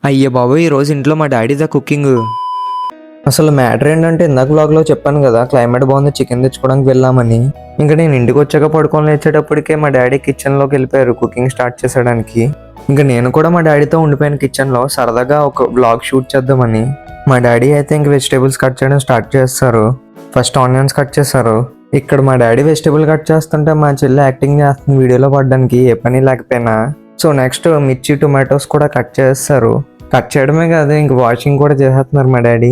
అయ్యే బాబు, ఈరోజు ఇంట్లో మా డాడీదా కుకింగ్. అసలు మ్యాటర్ ఏంటంటే ఇందాక వ్లాగ్లో చెప్పాను కదా, క్లైమేట్ బాగుంది చికెన్ తెచ్చుకోవడానికి వెళ్ళామని. ఇంకా నేను ఇంటికి వచ్చాక పడుకొని లేచేటప్పటికే మా డాడీ కిచెన్లోకి వెళ్ళిపోయారు కుకింగ్ స్టార్ట్ చేసేయడానికి. ఇంకా నేను కూడా మా డాడీతో ఉండిపోయాను కిచెన్లో, సరదాగా ఒక వ్లాగ్ షూట్ చేద్దామని. మా డాడీ అయితే ఇంక వెజిటేబుల్స్ కట్ చేయడం స్టార్ట్ చేస్తారు. ఫస్ట్ ఆనియన్స్ కట్ చేశారు. ఇక్కడ మా డాడీ వెజిటేబుల్ కట్ చేస్తుంటే మా చెల్లి యాక్టింగ్ చేస్తుంది వీడియోలో పడడానికి, ఏ పని లేకపోయినా. సో నెక్స్ట్ మిర్చి టొమాటోస్ కూడా కట్ చేస్తారు. కట్ చేయడమే కాదు, ఇంక వాషింగ్ కూడా చేసేస్తున్నారు మా డాడీ.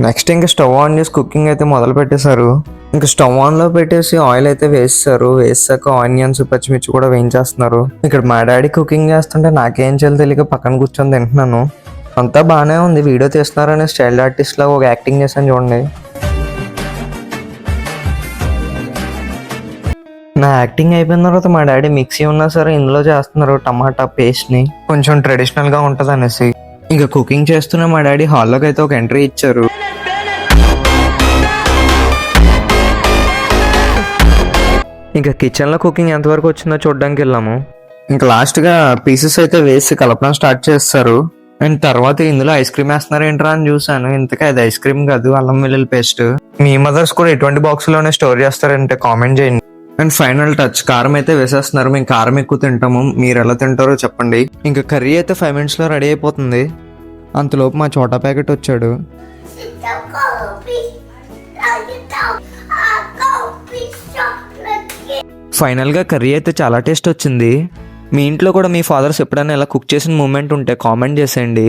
నెక్స్ట్ ఇంకా స్టవ్ ఆన్ చేసి కుకింగ్ అయితే మొదలు పెట్టేశారు. ఇంకా స్టవ్ ఆన్లో పెట్టేసి ఆయిల్ అయితే వేస్తారు. వేసాక ఆనియన్స్ పచ్చిమిర్చి కూడా వేయించేస్తున్నారు. ఇక్కడ మా డాడీ కుకింగ్ చేస్తుంటే నాకేం చేయాలో తెలియక పక్కన కూర్చొని తింటున్నాను. అంతా బాగానే ఉంది, వీడియో తీస్తున్నారని స్టైల్ ఆర్టిస్ట్ లాగా ఒక యాక్టింగ్ చేశాను చూడండి. నా యాక్టింగ్ అయిపోయిన తర్వాత మా డాడీ మిక్సీ ఉన్నా సరే ఇందులో చేస్తున్నారు టమాటా పేస్ట్ని, కొంచెం ట్రెడిషనల్గా ఉంటుంది అనేసి. ఇంకా కుకింగ్ చేస్తున్న మా డాడీ హాల్లోకి అయితే ఒక ఎంట్రీ ఇచ్చారు. ఇంకా కిచెన్లో కుకింగ్ ఎంతవరకు వచ్చిందో చూడడానికి వెళ్ళాము. ఇంకా లాస్ట్గా పీసెస్ అయితే వేసి కలపడం స్టార్ట్ చేస్తారు. అండ్ తర్వాత ఇందులో ఐస్ క్రీమ్ వేస్తున్నారు ఏంట్రా అని చూసాను. ఇంతకా అది ఐస్ క్రీమ్ కాదు, అల్లం వెల్లుల్లి పేస్ట్. మీ మదర్స్ కూడా ఎటువంటి బాక్స్లోనే స్టోర్ చేస్తారంటే కామెంట్ చేయండి. అండ్ ఫైనల్ టచ్ కారం అయితే వేసేస్తున్నారు. మేము కారం ఎక్కువ తింటాము, మీరు ఎలా తింటారో చెప్పండి. ఇంకా కర్రీ అయితే 5 minutesలో రెడీ అయిపోతుంది. అంతలోపు మా చోటా ప్యాకెట్ వచ్చాడు. ఫైనల్గా కర్రీ అయితే చాలా టేస్ట్ వచ్చింది. మీ ఇంట్లో కూడా మీ ఫాదర్స్ ఎప్పుడైనా ఇలా కుక్ చేసిన మూమెంట్ ఉంటే కామెంట్ చేసేయండి.